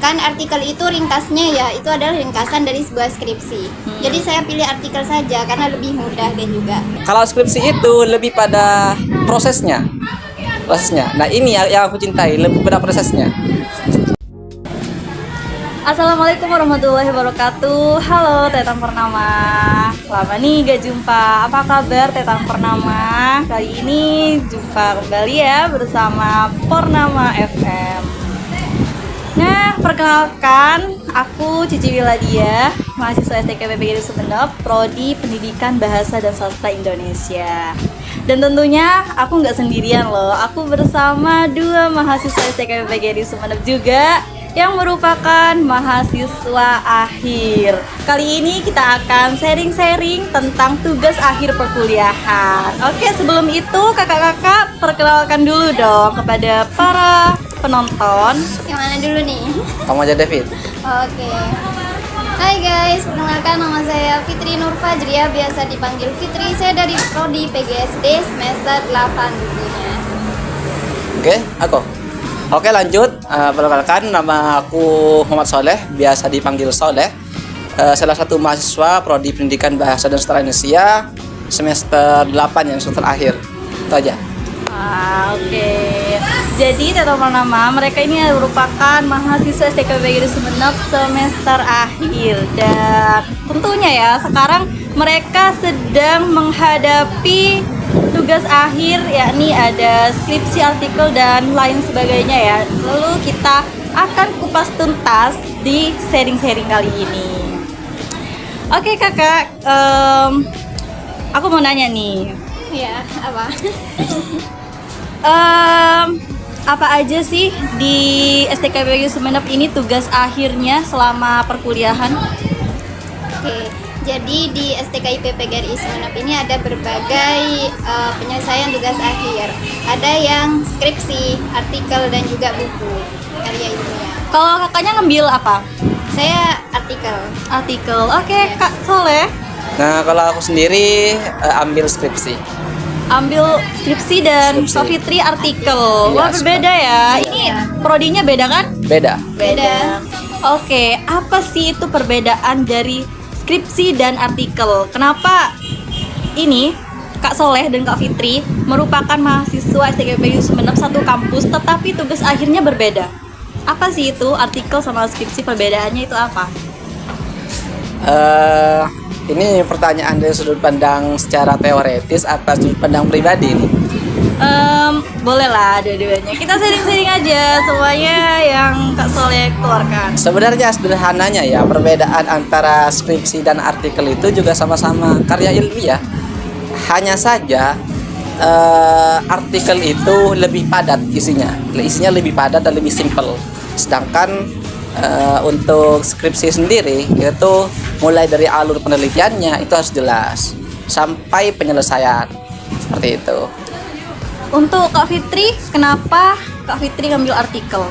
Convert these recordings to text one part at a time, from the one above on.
Kan artikel itu ringkasnya ya, itu adalah ringkasan dari sebuah skripsi. Jadi saya pilih artikel saja karena lebih mudah dan juga. Kalau skripsi itu lebih pada prosesnya. Nah ini yang aku cintai, lebih pada prosesnya. Assalamualaikum warahmatullahi wabarakatuh. Halo Tetang Purnama. Lama nih gak jumpa. Apa kabar Tetang Purnama? Kali ini jumpa kembali ya bersama Purnama FM. Nah, perkenalkan, aku Cici Wiladia, mahasiswa STK PPGRI Sumeneb, Prodi Pendidikan Bahasa dan Sastra Indonesia. Dan tentunya aku nggak sendirian loh, aku bersama dua mahasiswa STK PPGRI Sumeneb juga yang merupakan mahasiswa akhir. Kali ini kita akan sharing-sharing tentang tugas akhir perkuliahan. Oke, sebelum itu kakak-kakak perkenalkan dulu dong kepada para penonton. Yang mana dulu nih? Kamu aja David. Oke. Hai guys, perkenalkan nama saya Fitri Nur Fajriah, biasa dipanggil Fitri. Saya dari Prodi PGSD semester 8 tentunya. Oke, aku. Oke lanjut, perkenalkan nama aku Muhammad Soleh, biasa dipanggil Soleh. Salah satu mahasiswa Prodi Pendidikan Bahasa dan Sastra Indonesia semester 8 yang semester akhir. Itu aja. Oke. Jadi Tetang Purnama, mereka ini merupakan mahasiswa STK PPGRI Sumeneb semester akhir. Dan tentunya ya, sekarang mereka sedang menghadapi tugas akhir, yakni ada skripsi, artikel, dan lain sebagainya ya. Lalu kita akan kupas tuntas di sharing-sharing kali ini. Oke kakak, aku mau nanya nih. Ya, apa? Apa aja sih di STK PPGRI Sumeneb ini tugas akhirnya selama perkuliahan? Oke. Jadi di STKI PPGRI Sumeneb ini ada berbagai penyelesaian tugas akhir. Ada yang skripsi, artikel, dan juga buku karya ilmiah. Kalau kakaknya ngambil apa? Saya artikel. Artikel. Oke, Kak Soleh Nah kalau aku sendiri ambil skripsi. ambil skripsi dan Skripsi. Kak Fitri artikel. Iya, Wah, berbeda ya. Ini prodinya beda kan? Beda. Beda. Oke, apa sih itu perbedaan dari skripsi dan artikel? Kenapa ini Kak Soleh dan Kak Fitri merupakan mahasiswa STK PPGRI Sumeneb satu kampus tetapi tugas akhirnya berbeda? Apa sih itu artikel sama skripsi, perbedaannya itu apa? Ini pertanyaan dari sudut pandang secara teoretis atau sudut pandang pribadi nih? Boleh lah dua-duanya. Kita sharing-sharing aja semuanya yang Kak Soleh keluarkan. Sebenarnya sederhananya ya, perbedaan antara skripsi dan artikel itu juga sama-sama karya ilmiah. Hanya saja artikel itu lebih padat isinya lebih padat dan lebih simpel. Sedangkan untuk skripsi sendiri itu mulai dari alur penelitiannya itu harus jelas sampai penyelesaian, seperti itu. Untuk Kak Fitri, kenapa Kak Fitri ngambil artikel?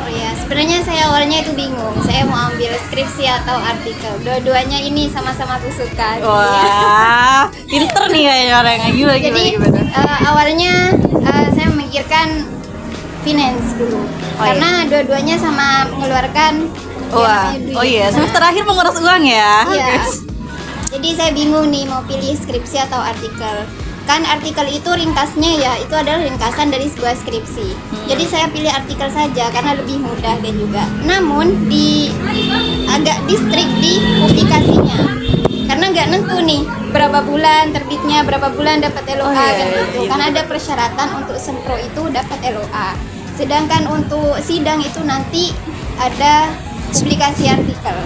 Oh ya, sebenarnya saya awalnya itu bingung. Saya mau ambil skripsi atau artikel. Dua-duanya ini sama-sama aku suka. Wah, pinter nih kayaknya orangnya. Jadi awalnya saya memikirkan finance dulu. Karena dua-duanya sama mengeluarkan Wah, duit. oh iya, semester akhir menguras uang ya. Iya. Jadi saya bingung nih mau pilih skripsi atau artikel. Kan artikel itu ringkasnya ya, itu adalah ringkasan dari sebuah skripsi. Jadi saya pilih artikel saja karena lebih mudah dan juga. Namun agak distrik di publikasinya. Karena nggak nentu nih berapa bulan terbitnya, berapa bulan dapat LOA kan gitu. Kan ada persyaratan untuk sempro itu dapat LOA. Sedangkan untuk sidang itu nanti ada publikasi artikel.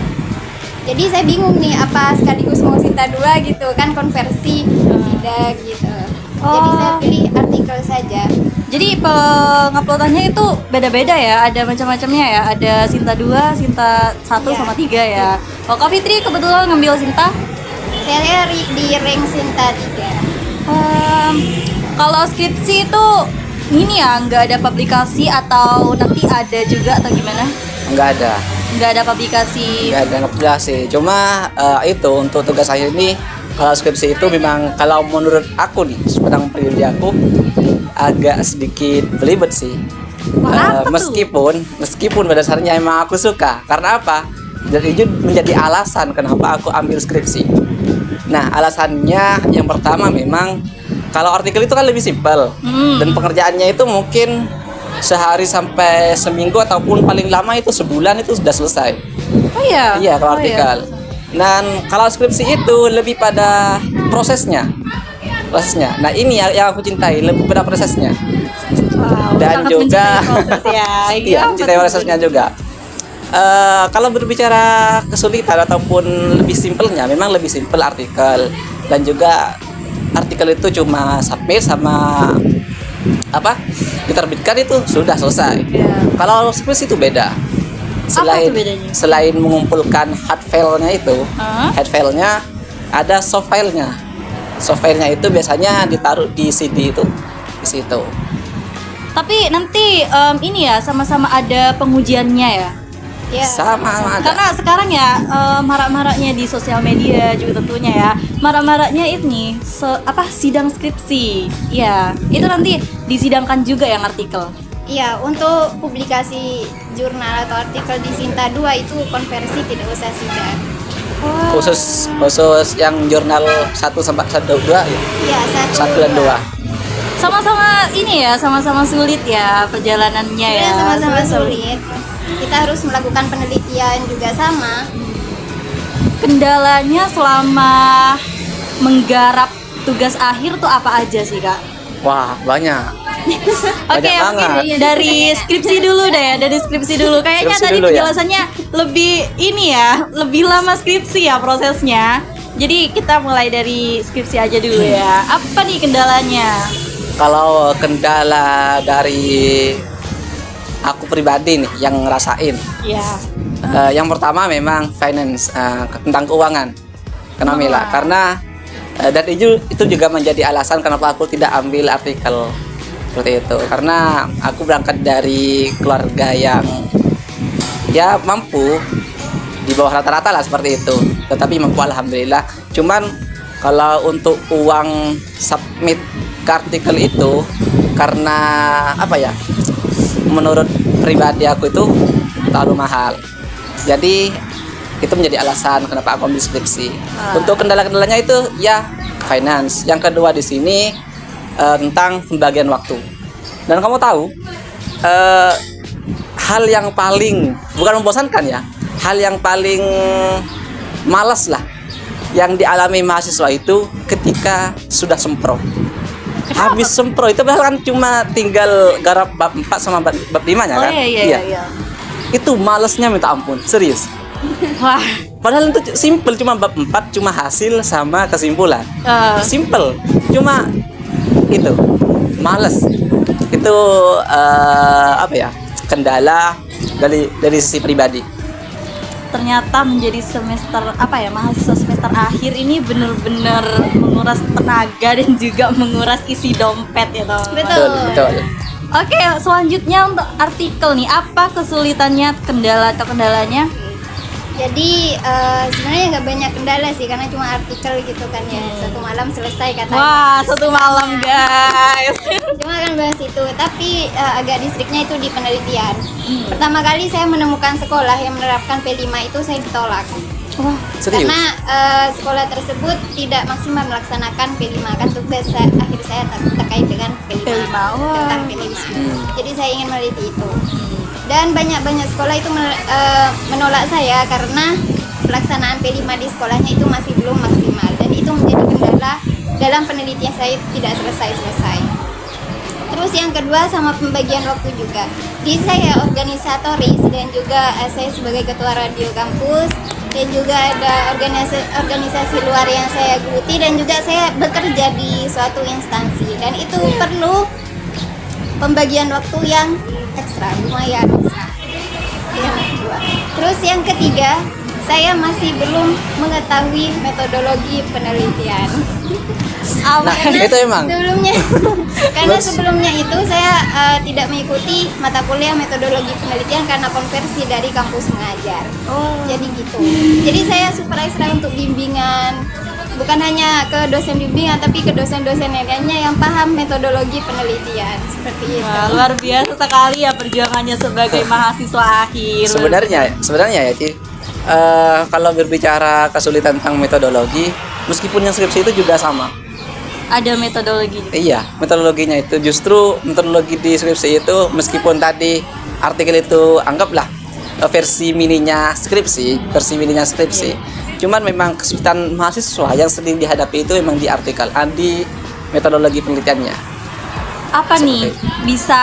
Jadi saya bingung nih apa sekaligus mau Sinta 2 gitu kan, konversi sidang gitu. Jadi saya pilih artikel saja. Jadi penguploadannya itu beda-beda ya, ada macam-macamnya ya. Ada Sinta 2, Sinta 1 Iya. sama 3 ya. Oh, Kak Fitri kebetulan ngambil Sinta. Saya di rank Sinta 3. Kalau skripsi itu ini ya, nggak ada publikasi atau nanti ada juga atau gimana? Nggak ada publikasi. Cuma itu untuk tugas akhir ini, kalau skripsi itu memang kalau menurut aku nih, sepedang pribadi aku agak sedikit belibet sih. Wah, apa tuh? meskipun pada dasarnya emang aku suka. Karena apa? Jadi itu menjadi alasan kenapa aku ambil skripsi. Nah, alasannya yang pertama memang kalau artikel itu kan lebih simpel dan pengerjaannya itu mungkin sehari sampai seminggu ataupun paling lama itu sebulan itu sudah selesai. Oh iya. Iya, kalau Oh, iya. artikel. Dan kalau skripsi itu lebih pada prosesnya. Nah, ini yang aku cintai, lebih pada prosesnya. Wow, Dan sangat juga mencintai proses ya. iya, Apa mencintai tuh? prosesnya juga. Kalau berbicara kesulitan ataupun lebih simpelnya, memang lebih simpel artikel. Dan juga artikel itu cuma submit sama diterbitkan itu sudah selesai. Iya. Kalau skripsi itu beda. Apa tuh bedanya? Selain mengumpulkan hard file-nya itu, Hah? hard file-nya ada soft file-nya. Soft file-nya itu biasanya ditaruh di CD itu, di situ. Tapi nanti ini ya sama-sama ada pengujiannya ya. Ya, Sama ada. Karena sekarang ya marak-maraknya di sosial media juga tentunya ya. Marak-maraknya ini sidang skripsi. Ya, itu nanti disidangkan juga yang artikel. Iya, untuk publikasi jurnal atau artikel di Sinta 2 itu konversi tidak usah sidang. Khusus yang jurnal 1 sampai 2 ya. Iya, 1 dan 2. Sama-sama ini ya, sama-sama sulit ya perjalanannya ya. Ya, sama-sama sulit. Kita harus melakukan penelitian juga sama. Kendalanya selama menggarap tugas akhir tuh apa aja sih, Kak? Wah, banyak. Oke, Banyak mungkin banget. dari skripsi dulu deh ya, dari skripsi dulu. Kayaknya Skripsi tadi dulu ya. penjelasannya lebih ini ya, lebih lama skripsi ya prosesnya. Jadi kita mulai dari skripsi aja dulu ya. Apa nih kendalanya? Kalau kendala dari aku pribadi nih yang ngerasain, Ya. yang pertama memang finance, tentang keuangan, Mila. Karena dan itu juga menjadi alasan kenapa aku tidak ambil artikel seperti itu. Karena aku berangkat dari keluarga yang ya mampu, di bawah rata-rata lah seperti itu. Tetapi mampu alhamdulillah. Cuman kalau untuk uang submit ke artikel itu, karena menurut pribadi aku itu terlalu mahal. Jadi itu menjadi alasan kenapa aku ambil skripsi. Untuk kendala-kendalanya itu ya finance. Yang kedua di sini tentang pembagian waktu. Dan kamu tahu hal yang paling bukan membosankan ya, hal yang paling malas lah yang dialami mahasiswa itu ketika sudah sempro. Habis sempro itu bahkan cuma tinggal garap bab 4 sama bab 5-nya kan? Iya. Itu malesnya minta ampun, serius. Wah, Padahal itu simple, cuma bab 4 cuma hasil sama kesimpulan. Simple, cuma itu males. Itu kendala dari sisi pribadi. ternyata menjadi mahasiswa semester akhir ini benar-benar menguras tenaga dan juga menguras isi dompet ya teman-teman. Betul. Oke, selanjutnya untuk artikel nih, apa kesulitannya, kendalanya? Jadi sebenarnya nggak banyak kendala sih karena cuma artikel gitu kan ya. Satu malam selesai katanya. Wah, satu malam guys. Cuma kan bahas itu, tapi agak distriknya itu di penelitian. Pertama kali saya menemukan sekolah yang menerapkan P5 itu saya ditolak. Wah, Serius? Karena sekolah tersebut tidak maksimal melaksanakan P5 kan tugas akhir saya terkait dengan P5, P5, wah. tentang P5. Jadi saya ingin meneliti itu. Dan banyak sekolah itu menolak saya karena pelaksanaan P5 di sekolahnya itu masih belum maksimal dan itu menjadi kendala dalam penelitian saya tidak selesai. Terus yang kedua sama pembagian waktu juga. Di saya organisatoris dan juga saya sebagai ketua radio kampus dan juga ada organisasi luar yang saya geluti dan juga saya bekerja di suatu instansi dan itu perlu pembagian waktu yang ekstra, lumayan ekstra. Yang kedua. Terus yang ketiga, saya masih belum mengetahui metodologi penelitian. Nah, itu emang. Sebelumnya itu saya tidak mengikuti mata kuliah metodologi penelitian karena konversi dari kampus mengajar. Jadi gitu. Jadi saya super ekstra untuk bimbingan bukan hanya ke dosen bimbingan tapi ke dosen-dosen lainnya yang paham metodologi penelitian seperti itu. Wah, luar biasa sekali ya perjuangannya sebagai mahasiswa akhir. Sebenarnya ya Ci, kalau berbicara kesulitan tentang metodologi, meskipun yang skripsi itu juga sama. Ada metodologi juga. Iya, metodologinya itu justru metodologi di skripsi itu meskipun tadi artikel itu anggaplah versi mininya skripsi, cuman memang kesulitan mahasiswa yang sering dihadapi itu memang di artikel, di metodologi penelitiannya. Apa nih Seperti- bisa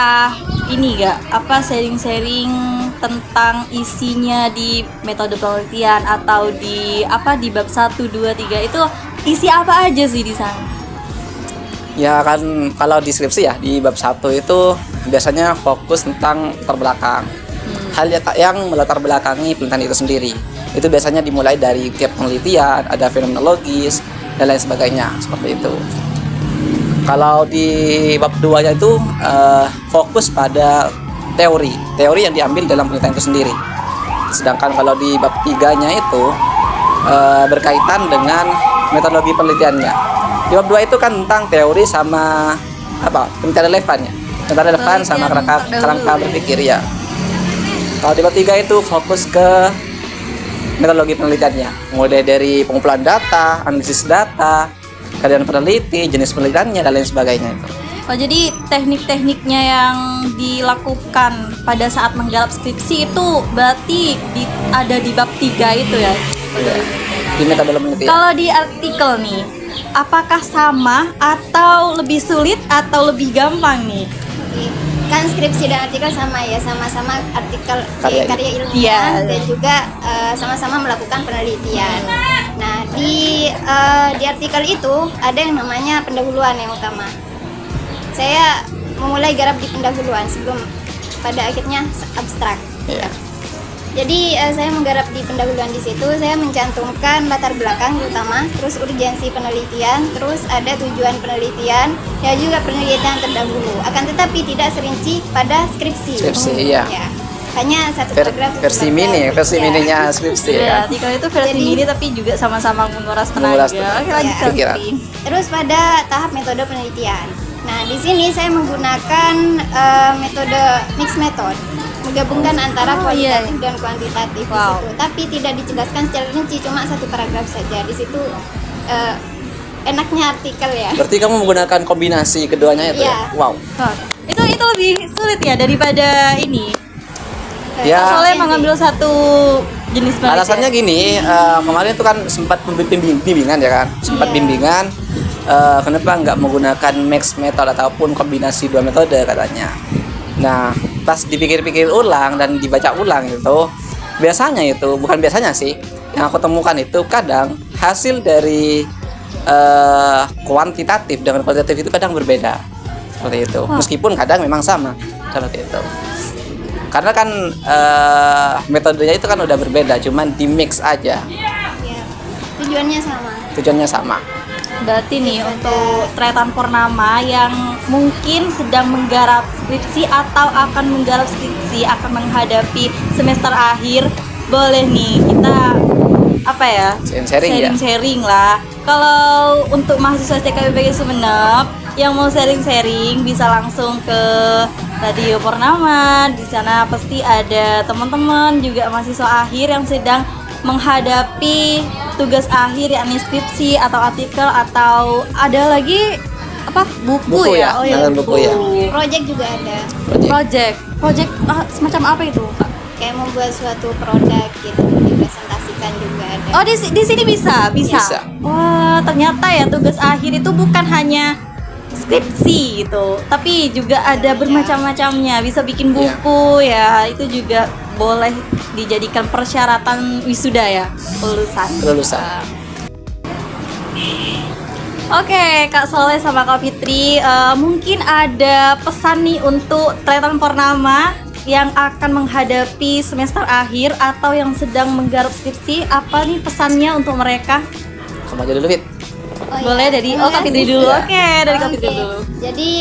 ini gak apa sharing-sharing tentang isinya di metode penelitian atau di bab 1, 2, 3 itu isi apa aja sih di sana? Ya kan kalau di skripsi ya di bab 1 itu biasanya fokus tentang latar belakang. Hal yang melatar belakangi penelitian itu sendiri. Itu biasanya dimulai dari tiap penelitian, ada fenomenologis dan lain sebagainya seperti itu. Kalau di bab 2-nya itu fokus pada teori yang diambil dalam penelitian itu sendiri. Sedangkan kalau di bab 3-nya itu berkaitan dengan metodologi penelitiannya. Di bab 2 itu kan tentang teori sama penelitian relevan ya. Penelitian relevan sama kerangka berpikir ya. Kalau di bab 3 itu fokus ke metodologi penelitiannya, mulai dari pengumpulan data, analisis data, keadaan peneliti, jenis penelitiannya dan lain sebagainya itu. Oh, jadi teknik-tekniknya yang dilakukan pada saat menggarap skripsi itu berarti ada di bab 3 itu ya? Ya, di metode penelitian. Kalau di artikel nih, apakah sama atau lebih sulit atau lebih gampang nih? Kan skripsi dan artikel sama ya, sama-sama artikel karya Iya. ilmiah dan juga sama-sama melakukan penelitian. Nah, di artikel itu ada yang namanya pendahuluan yang utama. Saya memulai garap di pendahuluan sebelum pada akhirnya abstrak. Iya. Jadi saya menggarap di pendahuluan di situ, saya mencantumkan latar belakang terutama, terus urgensi penelitian, terus ada tujuan penelitian, ya juga penelitian terdahulu. Akan tetapi tidak serinci pada skripsi. Iya. Ya. Hanya satu paragraf. Versi mininya skripsi ya. Ya, artikel itu versi Jadi- mini tapi juga sama-sama menguras Menguras tenaga. tenaga. Oke, lanjut Ya. Pikiran. Kak. Terus pada tahap metode penelitian. Nah, di sini saya menggunakan metode mixed method, menggabungkan antara kualitatif dan kuantitatif di Wow. situ. Tapi tidak dijelaskan secara rinci, cuma satu paragraf saja. Di situ enaknya artikel ya. Berarti kamu menggunakan kombinasi keduanya itu Iya. ya? Wow. Oh, itu lebih sulit ya daripada ini. Ya. Soalnya mengambil satu jenis penelitian. Alasannya gini, kemarin itu kan sempat bimbingan ya kan, Iya. bimbingan. Kenapa nggak menggunakan mixed method ataupun kombinasi dua metode katanya. Nah, pas dipikir-pikir ulang dan dibaca ulang itu, biasanya itu bukan biasanya sih, yang aku temukan itu kadang hasil dari kuantitatif dengan kualitatif itu kadang berbeda seperti itu. Meskipun kadang memang sama seperti itu. Karena kan metodenya itu kan udah berbeda, cuman di mix aja, Ya. Tujuannya sama. tujuannya sama. Berarti nih untuk Tretan Purnama yang mungkin sedang menggarap skripsi atau akan menggarap skripsi, akan menghadapi semester akhir, boleh nih kita Sharing-sharing ya. sharing lah. Kalau untuk mahasiswa STKBPG Sumeneb yang mau sharing-sharing bisa langsung ke Radio Purnama. Di sana pasti ada teman-teman juga mahasiswa akhir yang sedang menghadapi tugas akhir yakni skripsi atau artikel atau ada lagi buku ya? Oh ya, Dengan buku ya. Project juga ada. Project semacam apa itu, Kak? Kayak membuat suatu produk gitu, dipresentasikan juga ada. Oh, di sini bisa. Bisa. Wah, ternyata ya tugas akhir itu bukan hanya skripsi gitu, tapi juga ada bermacam-macamnya. Bisa bikin buku ya, itu juga boleh dijadikan persyaratan wisuda ya, Kelulusan. Oke, Kak Soleh sama Kak Fitri, mungkin ada pesan nih untuk Tretan Purnama yang akan menghadapi semester akhir atau yang sedang menggarap skripsi. Apa nih pesannya untuk mereka? Kamu aja dulu, Fit. Oh, Boleh iya. dari Terima Kak Fitri kasih. dulu. Iya. Oke, dari Kak Oke. Fitri dulu. Jadi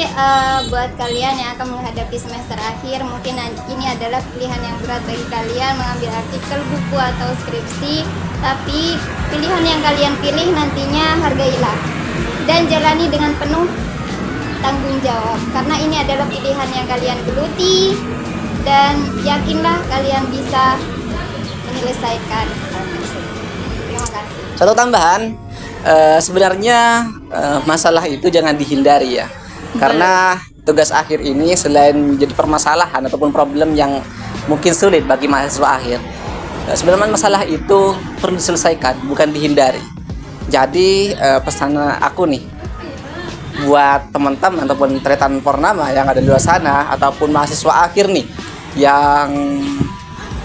buat kalian yang akan menghadapi semester akhir, mungkin ini adalah pilihan yang berat bagi kalian mengambil artikel, buku atau skripsi. Tapi pilihan yang kalian pilih nantinya hargailah dan jalani dengan penuh tanggung jawab. Karena ini adalah pilihan yang kalian geluti dan yakinlah kalian bisa menyelesaikan hal tersebut. Terima kasih. Satu tambahan, sebenarnya masalah itu jangan dihindari ya. Karena tugas akhir ini selain menjadi permasalahan ataupun problem yang mungkin sulit bagi mahasiswa akhir, sebenarnya masalah itu perlu diselesaikan, bukan dihindari. Jadi pesan aku nih buat teman-teman ataupun Tretan Purnama yang ada di luar sana ataupun mahasiswa akhir nih yang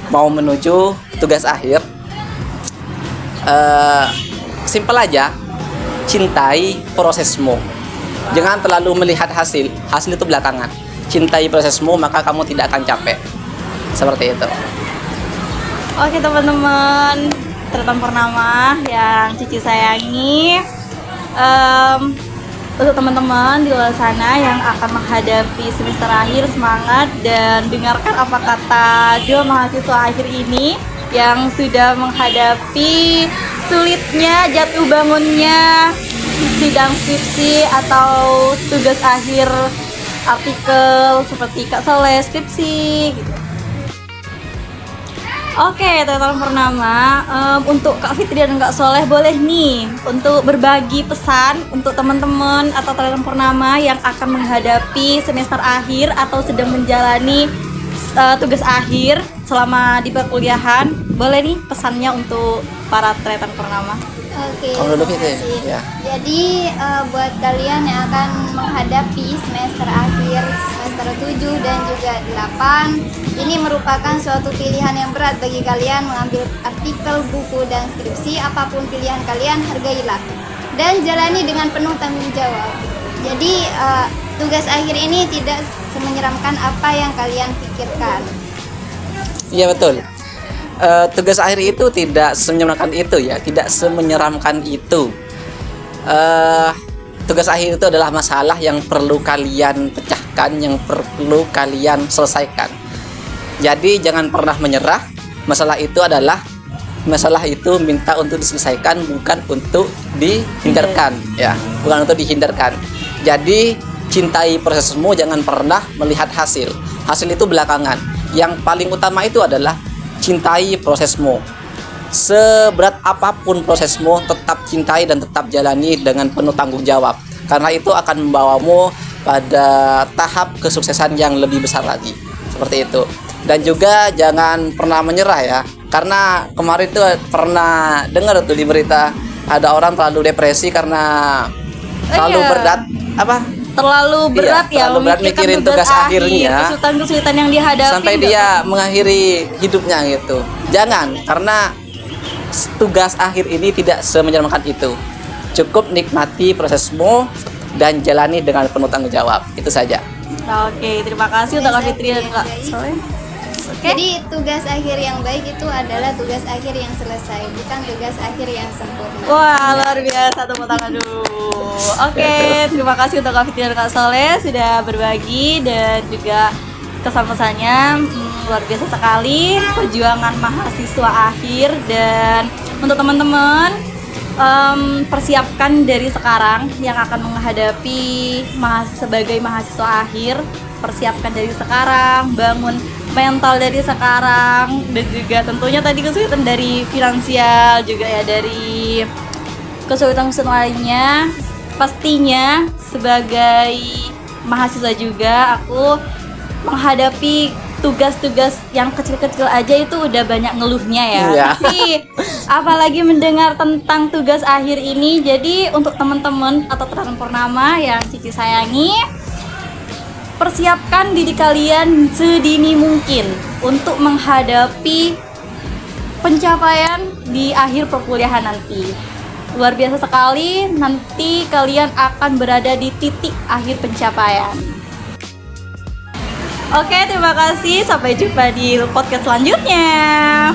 mau menuju tugas akhir, simpel aja, cintai prosesmu. Jangan terlalu melihat hasil itu belakangan. Cintai prosesmu, maka kamu tidak akan capek. Seperti itu. Oke teman-teman, Tretan Purnama yang Cici sayangi, untuk teman-teman di luar sana yang akan menghadapi semester akhir, semangat dan dengarkan apa kata dua mahasiswa akhir ini yang sudah menghadapi sulitnya jatuh bangunnya sidang skripsi atau tugas akhir artikel seperti Kak Soleh skripsi gitu. Oke, Tretan Purnama, untuk Kak Fitri dan Kak Soleh boleh nih untuk berbagi pesan untuk teman-teman atau Tretan Purnama yang akan menghadapi semester akhir atau sedang menjalani tugas akhir selama di perkuliahan. Boleh nih pesannya untuk para Tretan Purnama. Oke, Oh, dulu terima gitu ya? kasih. Ya. Jadi buat kalian yang akan menghadapi semester akhir, semester 7 dan juga 8, ini merupakan suatu pilihan yang berat bagi kalian mengambil artikel, buku, dan skripsi. Apapun pilihan kalian, hargailah dan jalani dengan penuh tanggung jawab. Jadi tugas akhir ini tidak semenyeramkan apa yang kalian pikirkan. Iya betul. Tugas akhir itu tidak semenyeramkan itu ya, tidak semenyeramkan itu. Tugas akhir itu adalah masalah yang perlu kalian pecahkan, yang perlu kalian selesaikan. Jadi jangan pernah menyerah. Masalah itu minta untuk diselesaikan, bukan untuk dihindarkan ya, bukan untuk dihindarkan. Jadi cintai prosesmu, jangan pernah melihat hasil itu belakangan. Yang paling utama itu adalah cintai prosesmu. Seberat apapun prosesmu, tetap cintai dan tetap jalani dengan penuh tanggung jawab. Karena itu akan membawamu pada tahap kesuksesan yang lebih besar lagi. Seperti itu. Dan juga jangan pernah menyerah ya. Karena kemarin tuh pernah dengar tuh di berita ada orang terlalu depresi karena terlalu Iya. berat Terlalu berat ya terlalu berat memikirkan mikirin tugas akhirnya. kesulitan-kesulitan yang dihadapi sampai dia mengakhiri hidupnya gitu. Jangan, karena tugas akhir ini tidak semenyeramkan itu. Cukup nikmati prosesmu dan jalani dengan penuh tanggung jawab. Itu saja. Oke, terima kasih untuk Kak Fitri dan Kak Soleh. Oke. Jadi tugas akhir yang baik itu adalah tugas akhir yang selesai, bukan tugas akhir yang sempurna. Wah, luar biasa, tepuk tangan dulu. Oke, terima kasih untuk Kak Fitri dan Kak Soleh sudah berbagi dan juga kesan-pesannya. Luar biasa sekali perjuangan mahasiswa akhir. Dan untuk teman-teman, persiapkan dari sekarang yang akan menghadapi sebagai mahasiswa akhir. Persiapkan dari sekarang, bangun mental dari sekarang, dan juga tentunya tadi kesulitan dari finansial juga ya, dari kesulitan-kesulitan lainnya. Pastinya sebagai mahasiswa juga aku menghadapi tugas-tugas yang kecil-kecil aja itu udah banyak ngeluhnya ya. Iya. Tapi apalagi mendengar tentang tugas akhir ini. Jadi untuk teman-teman atau Tretan Purnama yang Cici sayangi, persiapkan diri kalian sedini mungkin untuk menghadapi pencapaian di akhir perkuliahan nanti. Luar biasa sekali, nanti kalian akan berada di titik akhir pencapaian. Oke, terima kasih. Sampai jumpa di podcast selanjutnya.